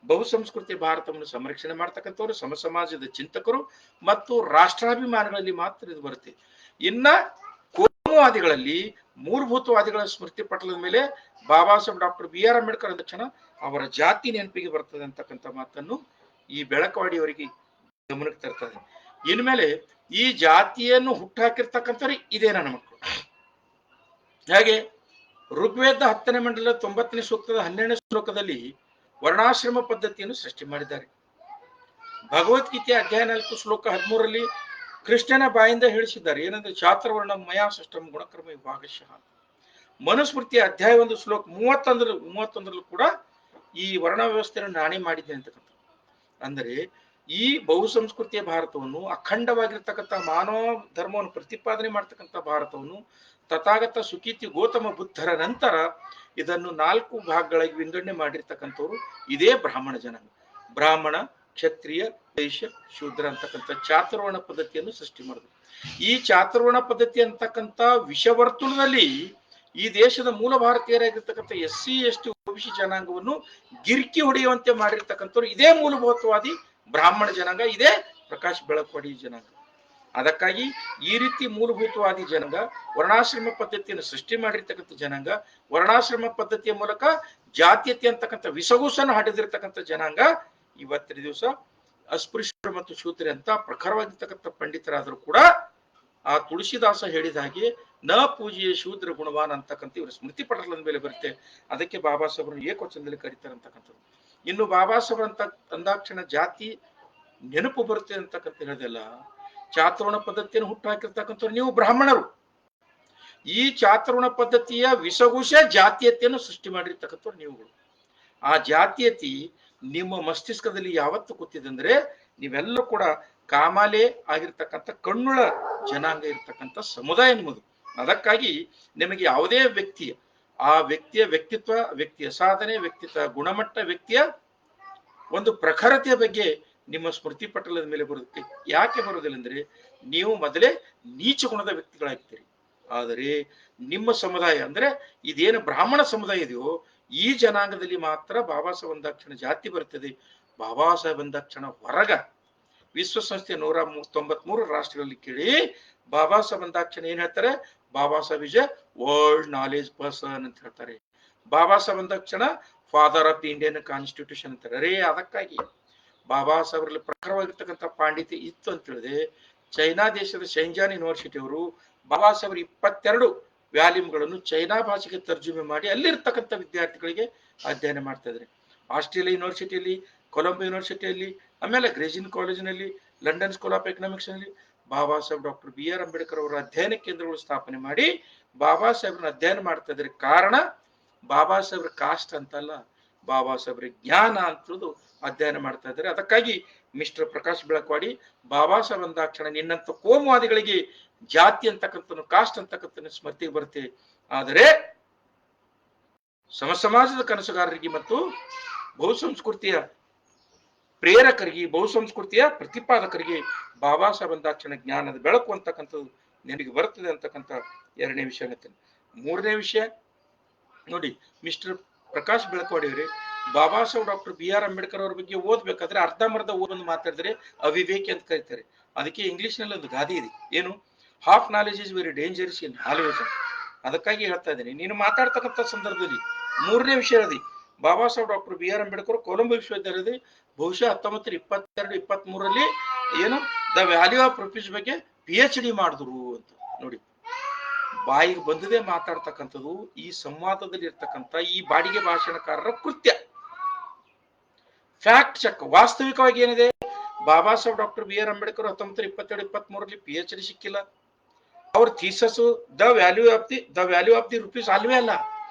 ಬಹುಸಂಸ್ಕೃತಿ ಭಾರತವನ್ನು ಸಂರಕ್ಷಣೆ ಮಾಡ್ತಕ್ಕಂಥವ್ರು, ಸಮಾಜದ ಚಿಂತಕರು ಮತ್ತು ರಾಷ್ಟ್ರಾಭಿಮಾನಿಗಳಲ್ಲಿ ಮಾತ್ರ ಇದು ಬರುತ್ತೆ. ಇನ್ನ ಕೋಮುವಾದಿಗಳಲ್ಲಿ, ಮೂಲಭೂತವಾದಿಗಳ ಸ್ಮೃತಿ ಪಟಲದ ಮೇಲೆ ಬಾಬಾ ಸಾಹೇಬ್ ಡಾಕ್ಟರ್ BR ಅಂಬೇಡ್ಕರ್ ಅಂದ ತಕ್ಷಣ ಅವರ ಜಾತಿ ನೆನಪಿಗೆ ಬರ್ತದೆ ಅಂತಕ್ಕಂಥ ಮಾತನ್ನು ಈ ಬೆಳಕವಾಡಿಯವರಿಗೆ ಗಮನಕ್ಕೆ ತರ್ತದೆ. ಇನ್ಮೇಲೆ ಈ ಜಾತಿಯನ್ನು ಹುಟ್ಟಾಕಿರ್ತಕ್ಕಂಥವ್ರು ಇದೇ ನನ್ನ ಮಕ್ಕಳು. ಹಾಗೆ ಋಗ್ವೇದ 10ನೇ ಮಂಡಲ 90ನೇ ಸೂಕ್ತದ 12ನೇ ಶ್ಲೋಕದಲ್ಲಿ ವರ್ಣಾಶ್ರಮ ಪದ್ಧತಿಯನ್ನು ಸೃಷ್ಟಿ ಮಾಡಿದ್ದಾರೆ. ಭಗವದ್ಗೀತೆ ಅಧ್ಯಾಯ 4 ಶ್ಲೋಕ 13ರಲ್ಲಿ ಕೃಷ್ಣನ ಬಾಯಿಂದ ಹೇಳಿಸಿದ್ದಾರೆ. ಏನಂದ್ರೆ ಚಾತುರ್ವರ್ಣ ಮಯಾ ಸೃಷ್ಟಂ ಗುಣಕ್ರಮ ವಿಭಾಗಶಃ. ಮನುಸ್ಮೃತಿಯ ಅಧ್ಯಾಯ 1 ಶ್ಲೋಕ 31ರಲ್ಲೂ ಕೂಡ ಈ ವರ್ಣ ವ್ಯವಸ್ಥೆಯನ್ನು ನಾನೇ ಮಾಡಿದ್ದೇನೆ ಅಂತಕ್ಕಂಥ. ಅಂದರೆ ಈ ಬಹುಸಂಸ್ಕೃತಿಯ ಭಾರತವನ್ನು, ಅಖಂಡವಾಗಿರ್ತಕ್ಕಂಥ ಮಾನವ ಧರ್ಮವನ್ನು ಪ್ರತಿಪಾದನೆ ಮಾಡ್ತಕ್ಕಂಥ ಭಾರತವನ್ನು ತಥಾಗತ ಸುಕೀತಿ ಗೌತಮ ಬುದ್ಧರ ನಂತರ ಇದನ್ನು 4 ಭಾಗಗಳಾಗಿ ವಿಂಗಡಣೆ ಮಾಡಿರ್ತಕ್ಕಂಥವ್ರು ಇದೇ ಬ್ರಾಹ್ಮಣ ಜನಾಂಗ. ಬ್ರಾಹ್ಮಣ, ಕ್ಷತ್ರಿಯ, ವೈಶ್ಯ, ಶೂದ್ರ ಅಂತಕ್ಕಂಥ ಚಾತುರ್ವರ್ಣ ಪದ್ಧತಿಯನ್ನು ಸೃಷ್ಟಿ ಮಾಡಿದ್ರು. ಈ ಚಾತುರ್ವರ್ಣ ಪದ್ಧತಿ ಅಂತಕ್ಕಂಥ ವಿಷವರ್ತುಲದಲ್ಲಿ ಈ ದೇಶದ ಮೂಲ ಭಾರತೀಯರಾಗಿರ್ತಕ್ಕಂಥ SC ST OBC ಜನಾಂಗವನ್ನು ಗಿರ್ಕಿ ಹೊಡೆಯುವಂತೆ ಮಾಡಿರ್ತಕ್ಕಂಥವ್ರು ಇದೇ ಮೂಲಭೂತವಾದಿ ಬ್ರಾಹ್ಮಣ ಜನಾಂಗ, ಇದೇ ಪ್ರಕಾಶ್ ಬೆಳಕವಾಡಿ ಜನಾಂಗ. ಅದಕ್ಕಾಗಿ ಈ ರೀತಿ ಮೂಲಭೂತವಾದಿ ಜನಾಂಗ, ವರ್ಣಾಶ್ರಮ ಪದ್ಧತಿಯನ್ನು ಸೃಷ್ಟಿ ಮಾಡಿರ್ತಕ್ಕಂಥ ಜನಾಂಗ, ವರ್ಣಾಶ್ರಮ ಪದ್ಧತಿಯ ಮೂಲಕ ಜಾತೀಯತೆ ಅಂತಕ್ಕಂಥ ವಿಸಗುಸನ್ನು ಹಡೆದಿರ್ತಕ್ಕಂಥ ಜನಾಂಗ ಇವತ್ತಿನ ದಿವಸ ಅಸ್ಪೃಶ್ಯರು ಮತ್ತು ಶೂದ್ರ ಅಂತ ಪ್ರಖರವಾಗಿರ್ತಕ್ಕಂಥ ಪಂಡಿತರಾದರೂ ಕೂಡ ಆ ತುಳಸಿದಾಸ ಹೇಳಿದ ಹಾಗೆ ನ ಪೂಜೆಯ ಶೂದ್ರ ಗುಣವಾನ್ ಅಂತಕ್ಕಂಥ ಇವರು ಸ್ಮೃತಿ ಪಟಲದ ಮೇಲೆ ಬರುತ್ತೆ. ಅದಕ್ಕೆ ಬಾಬಾ ಸಾಹೇಬರನ್ನು ಏಕವಚನದಲ್ಲಿ ಕರೀತಾರೆ ಅಂತಕ್ಕಂಥದ್ದು. ಇನ್ನು ಬಾಬಾ ಸಾಹೇಬ್ ಅಂತ ಅಂದಾಕ್ಷಣ ಜಾತಿ ನೆನಪು ಬರುತ್ತೆ ಅಂತಕ್ಕಂಥ ಹೇಳಿದೆಲ್ಲ, ಚಾತುರ್ವರ್ಣ ಪದ್ಧತಿಯನ್ನು ಹುಟ್ಟು ಹಾಕಿರ್ತಕ್ಕಂಥವ್ರು ನೀವು ಬ್ರಾಹ್ಮಣರು. ಈ ಚಾತುರ್ವರ್ಣ ಪದ್ಧತಿಯ ವಿಸಗುಷ ಜಾತೀಯತೆಯನ್ನು ಸೃಷ್ಟಿ ಮಾಡಿರ್ತಕ್ಕಂಥವ್ರು ನೀವುಗಳು. ಆ ಜಾತೀಯತೆ ನಿಮ್ಮ ಮಸ್ತಿಷ್ಕದಲ್ಲಿ ಯಾವತ್ತು ಕೂತಿದೆ ಅಂದ್ರೆ ನೀವೆಲ್ಲರೂ ಕೂಡ ಕಾಮಾಲೆ ಆಗಿರ್ತಕ್ಕಂಥ ಕಣ್ಣುಳ ಜನಾಂಗ ಇರ್ತಕ್ಕಂಥ ಸಮುದಾಯ ನಿಮ್ಮದು. ಅದಕ್ಕಾಗಿ ನಿಮಗೆ ಯಾವುದೇ ವ್ಯಕ್ತಿಯ, ಆ ವ್ಯಕ್ತಿಯ ವ್ಯಕ್ತಿತ್ವ, ವ್ಯಕ್ತಿಯ ಸಾಧನೆ, ವ್ಯಕ್ತಿತ್ವ ಗುಣಮಟ್ಟ, ವ್ಯಕ್ತಿಯ ಒಂದು ಪ್ರಖರತೆಯ ಬಗ್ಗೆ ನಿಮ್ಮ ಸ್ಮೃತಿ ಪಟಲದ ಮೇಲೆ ಬರುತ್ತೆ. ಯಾಕೆ ಬರುವುದಿಲ್ಲ ಅಂದ್ರೆ ನೀವು ಮೊದಲೇ ನೀಚ ಗುಣದ ವ್ಯಕ್ತಿಗಳಾಗ್ತೀರಿ. ಆದರೆ ನಿಮ್ಮ ಸಮುದಾಯ ಅಂದ್ರೆ ಇದೇನು ಬ್ರಾಹ್ಮಣ ಸಮುದಾಯ ಇದೆಯೋ ಈ ಜನಾಂಗದಲ್ಲಿ ಮಾತ್ರ ಬಾಬಾ ಸಾಹೇಬ್ ಅಂದಾಕ್ಷಣ ಜಾತಿ ಬರ್ತದೆ. ಬಾಬಾ ಸಾಹೇಬ್ ಅಂದಾಕ್ಷಣ ಹೊರಗ ವಿಶ್ವಸಂಸ್ಥೆ 193 ರಾಷ್ಟ್ರಗಳಲ್ಲಿ ಕೇಳಿ ಬಾಬಾ ಸಾಹೇಬ್ ಅಂದಾಕ್ಷಣ ಏನ್ ಹೇಳ್ತಾರೆ? Baba Saheb is a world knowledge person ಅಂತ ಹೇಳ್ತಾರೆ. ಬಾಬಾ ಸಾಹೇಬ್ ಅಂದ ತಕ್ಷಣ father of the Indian constitution ಅಂತಾರೆ. ಅರೇ ಅದಕ್ಕಾಗಿ ಬಾಬಾ ಸಾಹೇಬ್ರಲ್ಲಿ ಪ್ರಖರವಾಗಿರ್ತಕ್ಕಂಥ ಪಾಂಡಿತ್ಯ ಇತ್ತು ಅಂತ ಹೇಳಿದೆ. ಚೈನಾ ದೇಶದ ಶೆಂಜಾನ್ ಯೂನಿವರ್ಸಿಟಿ ಅವರು ಬಾಬಾ ಸಾಹೇಬ್ರ 22 ವ್ಯಾಲ್ಯೂಮ್ಗಳನ್ನು ಚೈನಾ ಭಾಷೆಗೆ ತರ್ಜುಮೆ ಮಾಡಿ ಅಲ್ಲಿರ್ತಕ್ಕಂಥ ವಿದ್ಯಾರ್ಥಿಗಳಿಗೆ ಅಧ್ಯಯನ ಮಾಡ್ತಾ ಇದ್ದಾರೆ. ಆಸ್ಟ್ರೇಲಿಯಾ ಯೂನಿವರ್ಸಿಟಿಯಲ್ಲಿ, ಕೊಲಂಬೋ ಯೂನಿವರ್ಸಿಟಿಯಲ್ಲಿ, ಆಮೇಲೆ ಗ್ರೇಜಿನ್ ಕಾಲೇಜಿನಲ್ಲಿ, ಲಂಡನ್ ಸ್ಕೂಲ್ ಆಫ್ ಎಕನಾಮಿಕ್ಸ್ ನಲ್ಲಿ ಬಾಬಾ ಸಾಹೇಬ್ ಡಾಕ್ಟರ್ BR ಅಂಬೇಡ್ಕರ್ ಅವರ ಅಧ್ಯಯನ ಕೇಂದ್ರಗಳು ಸ್ಥಾಪನೆ ಮಾಡಿ ಬಾಬಾ ಸಾಹೇಬ್ರನ್ನ ಅಧ್ಯಯನ ಮಾಡ್ತಾ ಇದ್ದಾರೆ. ಕಾರಣ ಬಾಬಾ ಸಾಹೇಬ್ರ ಕಾಸ್ಟ್ ಅಂತಲ್ಲ, ಬಾಬಾ ಸಾಹೇಬ್ರ ಜ್ಞಾನ ಅಂತದ್ದು ಅಧ್ಯಯನ ಮಾಡ್ತಾ ಇದ್ದಾರೆ. ಅದಕ್ಕಾಗಿ ಮಿಸ್ಟರ್ ಪ್ರಕಾಶ್ ಬೆಳಕವಾಡಿ ಬಾಬಾ ಸಾಹೇಬ್ ಅಂದಾಕ್ಷಣ ನಿನ್ನಂತ ಕೋಮುವಾದಿಗಳಿಗೆ ಜಾತಿ ಅಂತಕ್ಕಂಥ ಕಾಸ್ಟ್ ಅಂತಕ್ಕಂಥ ಸ್ಮೃತಿಗೆ ಬರುತ್ತೆ. ಆದರೆ ಸಮಸಮಾಜದ ಕನಸುಗಾರರಿಗೆ ಮತ್ತು ಬಹುಸಂಸ್ಕೃತಿಯ ಪ್ರೇರಕರಿಗೆ, ಬಹುಸಂಸ್ಕೃತಿಯ ಪ್ರತಿಪಾದಕರಿಗೆ ಬಾಬಾ ಸಾಹೇಬ್ ಅಂದಾಕ್ಷಣ ಜ್ಞಾನದ ಬೆಳಕು ಅಂತಕ್ಕಂಥದ್ದು ನಿನಗೆ ಬರ್ತದೆ ಅಂತಕ್ಕಂಥ 2ನೇ ವಿಷಯ ಹೇಳ್ತೇನೆ. 3ನೇ ವಿಷಯ ನೋಡಿ, ಮಿಸ್ಟರ್ ಪ್ರಕಾಶ್ ಬೆಳಕವಾಡಿ ಅವರೇ ಬಾಬಾ ಸಾಹೇಬ್ ಡಾಕ್ಟರ್ BR ಅಂಬೇಡ್ಕರ್ ಅವ್ರ ಬಗ್ಗೆ ಓದ್ಬೇಕಾದ್ರೆ ಅರ್ಧಂಬರ್ಧ ಓದೊಂದು ಮಾತಾಡಿದ್ರೆ ಅವಿವೇಕಿ ಅಂತ ಕರೀತಾರೆ. ಅದಕ್ಕೆ ಇಂಗ್ಲಿಷ್ ನಲ್ಲಿ ಒಂದು ಗಾದೆ ಇದೆ, ಏನು, half knowledge is very dangerous in always. ಅದಕ್ಕಾಗಿ ಹೇಳ್ತಾ ಇದ್ದೀನಿ, ನೀನು ಮಾತಾಡ್ತಕ್ಕಂಥ ಸಂದರ್ಭದಲ್ಲಿ 3ನೇ ವಿಷಯ ಹೇಳಿ, ಬಾಬಾ ಸಾಹೇಬ್ ಡಾಕ್ಟರ್ BR ಅಂಬೇಡ್ಕರ್ ಕೊಲಂಬೋ ವಿಶ್ವವಿದ್ಯಾಲಯದಲ್ಲಿ ಬಹುಶಃ 1922-23ರಲ್ಲಿ ಏನು ದ ವ್ಯಾಲ್ಯೂ ಆಫ್ ರುಪೀಸ್ ಬಗ್ಗೆ PhD ಮಾಡಿದ್ರು ಅಂತ. ನೋಡಿ, ಬಾಯಿಗೆ ಬಂದದೇ ಮಾತಾಡ್ತಕ್ಕಂಥದ್ದು ಈ ಸಂವಾದದಲ್ಲಿ ಇರ್ತಕ್ಕಂಥ ಈ ಬಾಡಿಗೆ ಭಾಷಣಕಾರರ ಕೃತ್ಯ. Fact check. ವಾಸ್ತವಿಕವಾಗಿ ಏನಿದೆ, ಬಾಬಾ ಸಾಹೇಬ್ ಡಾಕ್ಟರ್ BR ಅಂಬೇಡ್ಕರ್ 1922-23ರಲ್ಲಿ PhD ಸಿಕ್ಕಿಲ್ಲ. ಅವ್ರ thesis the value of the rupees ಅಲ್ವೇ ಅಲ್ಲ.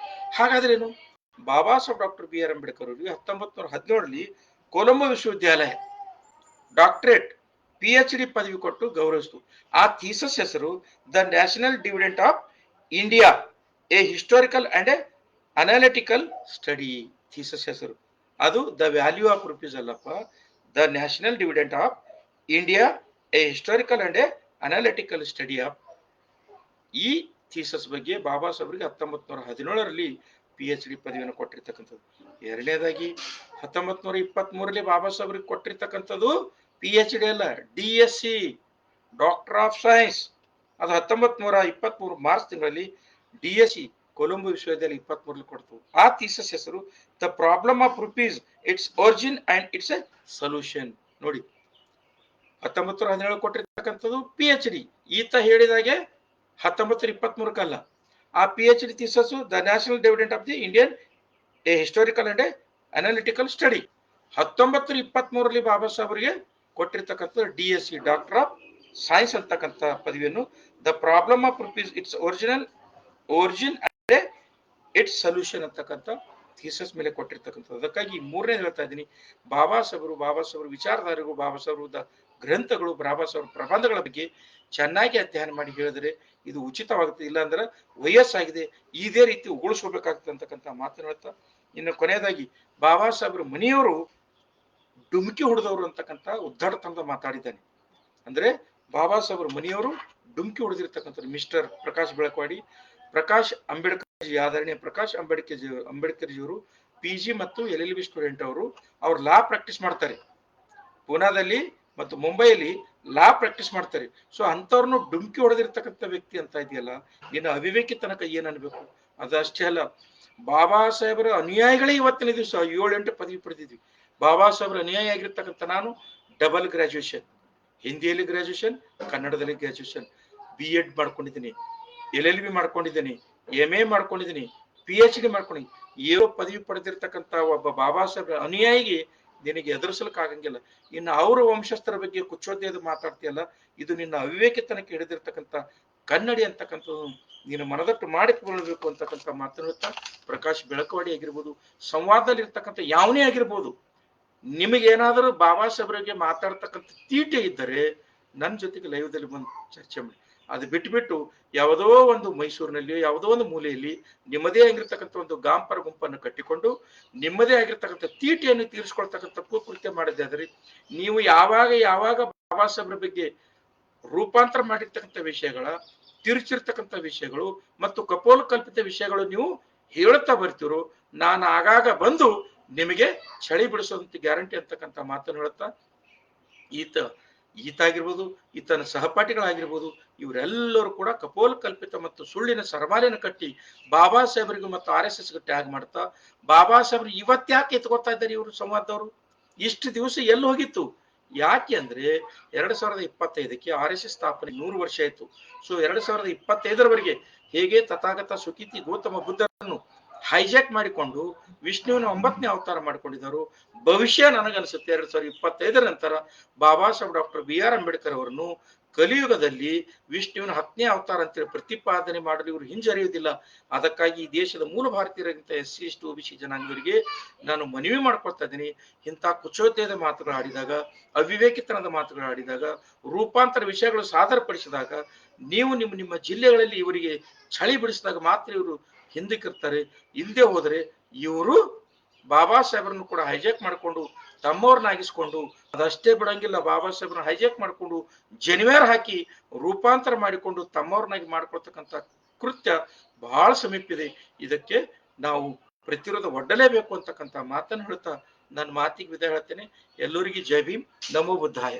ಹಾಗಾದ್ರೆ ಏನು, ಬಾಬಾ ಸಾಹೇಬ್ ಡಾಕ್ಟರ್ BR ಅಂಬೇಡ್ಕರ್ ಅವರಿಗೆ 1917ರಲ್ಲಿ ಕೊಲಂಬೋ ವಿಶ್ವವಿದ್ಯಾಲಯ ಡಾಕ್ಟರೇಟ್ PhD ಪದವಿ ಕೊಟ್ಟು ಗೌರವಿಸಿತು. ಆ ಥೀಸಸ್ ಹೆಸರು the national dividend of India, A historical and a analytical study. Thesis ಹೆಸರು ಅದು ದ ವ್ಯಾಲ್ಯೂ ಆಫ್ ರುಪೀಸ್ ಅಲ್ಲಪ್ಪ, the national dividend of India, A historical and a analytical study of. ಈ thesis ಬಗ್ಗೆ ಬಾಬಾ ಸಾಹೇಬ್ರಿಗೆ 1917ರಲ್ಲಿ PhD ಪದವಿಯನ್ನು ಕೊಟ್ಟಿರ್ತಕ್ಕಂಥದ್ದು. 2ನೇದಾಗಿ 1923ರಲ್ಲಿ ಬಾಬಾ ಸಾಹೇಬ್ರಿಗೆ ಕೊಟ್ಟಿರ್ತಕ್ಕಂಥದ್ದು PhD ಅಲ್ಲ, DSc, ಡಾಕ್ಟರ್ ಆಫ್ ಸೈನ್ಸ್. ಅದು 1923 ಮಾರ್ಚ್ ತಿಂಗಳಲ್ಲಿ DSc ಕೊಲಂಬೋ ವಿಶ್ವವಿದ್ಯಾಲಯ 23ರಲ್ಲಿ ಕೊಡ್ತು. ಆ ಥೀಸಸ್ ಹೆಸರು the problem of rupees, its origin and its a solution. ನೋಡಿ, 1917 ಕೊಟ್ಟಿರ್ತಕ್ಕಂಥದ್ದು PhD. ಈತ ಹೇಳಿದಾಗೆ 1923 ಆ PhD thesis the national dividend of the Indian, a historical and a analytical study. 1923ರಲ್ಲಿ ಬಾಬಾ ಸಾಹೇಬ್ರಿಗೆ ಕೊಟ್ಟಿರ್ತಕ್ಕಂಥ DSc, ಡಾಕ್ಟರ್ ಆಫ್ ಸೈನ್ಸ್ ಅಂತಕ್ಕಂಥ ಪದವಿಯನ್ನು the problem of rupees, its origin and its solution ಅಂತಕ್ಕಂಥ ಥೀಸಸ್ ಮೇಲೆ ಕೊಟ್ಟಿರ್ತಕ್ಕಂಥದ್ದು. ಅದಕ್ಕಾಗಿ 3ನೇ ಹೇಳ್ತಾ ಇದ್ದೀನಿ, ಬಾಬಾ ಸಾಹೇಬ್ರ ವಿಚಾರಧಾರೆಗಳು, ಬಾಬಾ ಸಾಹೇಬ್ರ ಗ್ರಂಥಗಳು, ಬಾಬಾ ಸಾಹೇಬ್ರ ಪ್ರಬಂಧಗಳ ಬಗ್ಗೆ ಚೆನ್ನಾಗಿ ಅಧ್ಯಯನ ಮಾಡಿ ಹೇಳಿದ್ರೆ ಇದು ಉಚಿತವಾಗುತ್ತೆ. ಇಲ್ಲಾಂದ್ರೆ ವಯಸ್ಸಾಗಿದೆ, ಇದೇ ರೀತಿ ಉಗುಳಿಸ್ಕೋಬೇಕಾಗ್ತದೆ ಅಂತಕ್ಕಂಥ ಮಾತನ್ನು ಹೇಳ್ತಾ, ಇನ್ನು ಕೊನೆಯದಾಗಿ ಬಾಬಾ ಸಾಹೇಬ್ರ ಮನೆಯವರು ಡುಮ್ಕಿ ಹೊಡೆದವರು ಅಂತಕ್ಕಂಥ ಉದ್ದಾಟತನದ ಮಾತಾಡಿದ್ದಾನೆ. ಅಂದ್ರೆ ಬಾಬಾ ಸಾಹೇಬ್ರ ಮನೆಯವರು ಡುಮ್ಕಿ ಹೊಡೆದಿರ್ತಕ್ಕಂಥ ಮಿಸ್ಟರ್ ಪ್ರಕಾಶ್ ಬೆಳಕವಾಡಿ, ಪ್ರಕಾಶ್ ಅಂಬೇಡ್ಕರ್ ಜಿ, ಆದರಣೀಯ ಪ್ರಕಾಶ್ ಅಂಬೇಡ್ಕರ್ ಜಿಯವರು PG ಮತ್ತು LLB ಸ್ಟೂಡೆಂಟ್. ಅವ್ರು ಲಾ ಪ್ರಾಕ್ಟೀಸ್ ಮಾಡ್ತಾರೆ, ಪೂನಾದಲ್ಲಿ ಮತ್ತು ಮುಂಬೈಯಲ್ಲಿ ಲಾ ಪ್ರಾಕ್ಟೀಸ್ ಮಾಡ್ತಾರೆ. ಸೊ ಅಂಥವ್ರನ್ನು ಡುಮ್ಕಿ ಹೊಡೆದಿರ್ತಕ್ಕಂಥ ವ್ಯಕ್ತಿ ಅಂತ ಇದೆಯಲ್ಲ, ನಿನ್ನ ಅವಿವೇಕಿ ತನಕ ಏನ್ ಅನ್ಬೇಕು. ಅದಷ್ಟೇ ಅಲ್ಲ, ಬಾಬಾ ಸಾಹೇಬರ ಅನುಯಾಯಿಗಳೇ ಇವತ್ತಿನ ದಿವಸ 7-8 ಪದವಿ ಪಡೆದಿದ್ವಿ. ಬಾಬಾ ಸಾಹೇಬ್ರ ಅನುಯಾಯಿ ಆಗಿರ್ತಕ್ಕಂಥ ನಾನು ಡಬಲ್ ಗ್ರಾಜುಯೇಷನ್, ಹಿಂದಿಯಲ್ಲಿ ಗ್ರಾಜುಯೇಷನ್, ಕನ್ನಡದಲ್ಲಿ ಗ್ರಾಜುಯೇಷನ್, B.Ed ಮಾಡ್ಕೊಂಡಿದ್ದೀನಿ, LLB ಮಾಡ್ಕೊಂಡಿದ್ದೀನಿ, MA ಮಾಡ್ಕೊಂಡಿದ್ದೀನಿ, PhD ಮಾಡ್ಕೊಂಡಿದ್ದೀನಿ. 7 ಪದವಿ ಪಡೆದಿರ್ತಕ್ಕಂಥ ಒಬ್ಬ ಬಾಬಾ ಸಾಹೇಬ್ರ ಅನುಯಾಯಿಗೆ ನಿನಗೆ ಎದುರಿಸಲಿಕ್ಕಾಗಂಗಿಲ್ಲ. ಇನ್ನು ಅವರ ವಂಶಸ್ಥರ ಬಗ್ಗೆ ಕುಚ್ಚೋದ್ಯದ ಮಾತಾಡ್ತೀಯಲ್ಲ, ಇದು ನಿನ್ನ ಅವಿವೇಕಿತನಕ್ಕೆ ಹಿಡಿದಿರ್ತಕ್ಕಂಥ ಕನ್ನಡಿ ಅಂತಕ್ಕಂಥದ್ದು ನೀನು ಮನದಟ್ಟು ಮಾಡಿಕೊಳ್ಳಬೇಕು ಅಂತಕ್ಕಂಥ ಮಾತನಾಡುತ್ತಾ, ಪ್ರಕಾಶ್ ಬೆಳಕವಾಡಿ ಆಗಿರ್ಬೋದು, ಸಂವಾದದಲ್ಲಿ ಇರ್ತಕ್ಕಂಥ ಯಾವನೇ ಆಗಿರ್ಬೋದು, ನಿಮಗೇನಾದರೂ ಬಾಬಾ ಸಾಹೇಬ್ರಿಗೆ ಮಾತಾಡ್ತಕ್ಕಂಥ ತೀಟೆ ಇದ್ದರೆ ನನ್ನ ಜೊತೆಗೆ ಲೈವ್ದಲ್ಲಿ ಬಂದು ಚರ್ಚೆ ಮಾಡಿ. ಅದು ಬಿಟ್ಟು ಯಾವುದೋ ಒಂದು ಮೈಸೂರಿನಲ್ಲಿ ಯಾವುದೋ ಒಂದು ಮೂಲೆಯಲ್ಲಿ ನಿಮ್ಮದೇ ಆಗಿರ್ತಕ್ಕಂಥ ಒಂದು ಗಾಂಪರ ಗುಂಪನ್ನು ಕಟ್ಟಿಕೊಂಡು ನಿಮ್ಮದೇ ಆಗಿರ್ತಕ್ಕಂಥ ತೀಟೆಯನ್ನು ತೀರಿಸ್ಕೊಳ್ತಕ್ಕಂಥ ಕೃತ್ಯ ಮಾಡಿದ್ದಾದ್ರೆ, ನೀವು ಯಾವಾಗ ಬಾಬಾ ಸಾಹೇಬ್ರ ಬಗ್ಗೆ ರೂಪಾಂತರ ಮಾಡಿರ್ತಕ್ಕಂಥ ವಿಷಯಗಳ, ತಿರುಚಿರ್ತಕ್ಕಂಥ ವಿಷಯಗಳು ಮತ್ತು ಕಪೋಲ ಕಲ್ಪಿತ ವಿಷಯಗಳು ನೀವು ಹೇಳುತ್ತಾ ಬರ್ತೀರೋ, ನಾನು ಆಗಾಗ ಬಂದು ನಿಮಗೆ ಚಳಿ ಬಿಡಿಸೋದಂತ ಗ್ಯಾರಂಟಿ ಅಂತಕ್ಕಂಥ ಮಾತನ್ನು ಹೇಳುತ್ತಾ, ಈತ ಈತ ಆಗಿರ್ಬೋದು, ಈತನ ಸಹಪಾಠಿಗಳಾಗಿರ್ಬೋದು, ಇವರೆಲ್ಲರೂ ಕೂಡ ಕಪೋಲಕಲ್ಪಿತ ಮತ್ತು ಸುಳ್ಳಿನ ಸರಮಾಲೆನ ಕಟ್ಟಿ ಬಾಬಾ ಸಾಹೇಬರಿಗೂ ಮತ್ತು RSSಗೆ ಟ್ಯಾಗ್ ಮಾಡ್ತಾ, ಬಾಬಾ ಸಾಹೇಬ್ರು ಇವತ್ತ್ಯಾಕೆ ಎತ್ಕೋತಾ ಇದ್ದಾರೆ ಇವರು ಸಂವಾದದವರು? ಇಷ್ಟು ದಿವಸ ಎಲ್ಲಿ ಹೋಗಿತ್ತು? ಯಾಕೆ ಅಂದ್ರೆ 2025ಕ್ಕೆ RSS ಸ್ಥಾಪನೆ 100 ವರ್ಷ ಆಯ್ತು. ಸೊ 2025ರವರೆಗೆ ಹೇಗೆ ತಥಾಗತ ಸುಖಿತಿ ಗೌತಮ ಬುದ್ಧರನ್ನು ಹೈಜಾಕ್ ಮಾಡಿಕೊಂಡು ವಿಷ್ಣುವಿನ 9ನೇ ಅವತಾರ ಮಾಡಿಕೊಂಡಿದ್ದರು. ಭವಿಷ್ಯ ನನಗನ್ಸುತ್ತೆ 2025 ನಂತರ ಬಾಬಾ ಸಾಹೇಬ್ ಡಾಕ್ಟರ್ BR ಅಂಬೇಡ್ಕರ್ ಅವರನ್ನು ಕಲಿಯುಗದಲ್ಲಿ ವಿಷ್ಣುವಿನ 10ನೇ ಅವತಾರ ಅಂತೇಳಿ ಪ್ರತಿಪಾದನೆ ಮಾಡಲು ಇವರು ಹಿಂಜರಿಯುವುದಿಲ್ಲ. ಅದಕ್ಕಾಗಿ ಈ ದೇಶದ ಮೂಲ ಭಾರತೀಯರಿಗಿಂತ SC ST OBC ಜನಾಂಗದವರಿಗೆ ನಾನು ಮನವಿ ಮಾಡ್ಕೊಳ್ತಾ ಇದ್ದೀನಿ, ಇಂಥ ಕುಚೋದ್ಯದ ಮಾತುಗಳು ಆಡಿದಾಗ, ಅವಿವೇಕಿತನದ ಮಾತುಗಳು ಆಡಿದಾಗ, ರೂಪಾಂತರ ವಿಷಯಗಳು ಸಾದರಪಡಿಸಿದಾಗ, ನೀವು ನಿಮ್ಮ ಜಿಲ್ಲೆಗಳಲ್ಲಿ ಇವರಿಗೆ ಚಳಿ ಬಿಡಿಸಿದಾಗ ಮಾತ್ರ ಇವರು ಹಿಂದಕ್ಕಿರ್ತಾರೆ. ಹಿಂದೆ ಹೋದರೆ ಇವರು ಬಾಬಾ ಸಾಹೇಬ್ರನ್ನು ಕೂಡ ಹೈಜಾಕ್ ಮಾಡಿಕೊಂಡು ತಮ್ಮವ್ರನ್ನಾಗಿಸ್ಕೊಂಡು, ಅದಷ್ಟೇ ಬಿಡಂಗಿಲ್ಲ, ಬಾಬಾ ಸಾಹೇಬ್ರನ್ನ ಹೈಜಾಕ್ ಮಾಡಿಕೊಂಡು ಜನಿವಾರ ಹಾಕಿ ರೂಪಾಂತರ ಮಾಡಿಕೊಂಡು ತಮ್ಮವ್ರನ್ನಾಗಿ ಮಾಡ್ಕೊಳ್ತಕ್ಕಂಥ ಕೃತ್ಯ ಬಹಳ ಸಮೀಪಿದೆ. ಇದಕ್ಕೆ ನಾವು ಪ್ರತಿರೋಧ ಒಡ್ಡಲೇಬೇಕು ಅಂತಕ್ಕಂಥ ಮಾತನ್ನು ಹೇಳ್ತಾ ನನ್ನ ಮಾತಿಗೆ ವಿದಾಯ ಹೇಳ್ತೇನೆ. ಎಲ್ಲರಿಗೂ ಜೈ ಭೀಮ್, ನಮೋ ಬುದ್ಧಾಯ.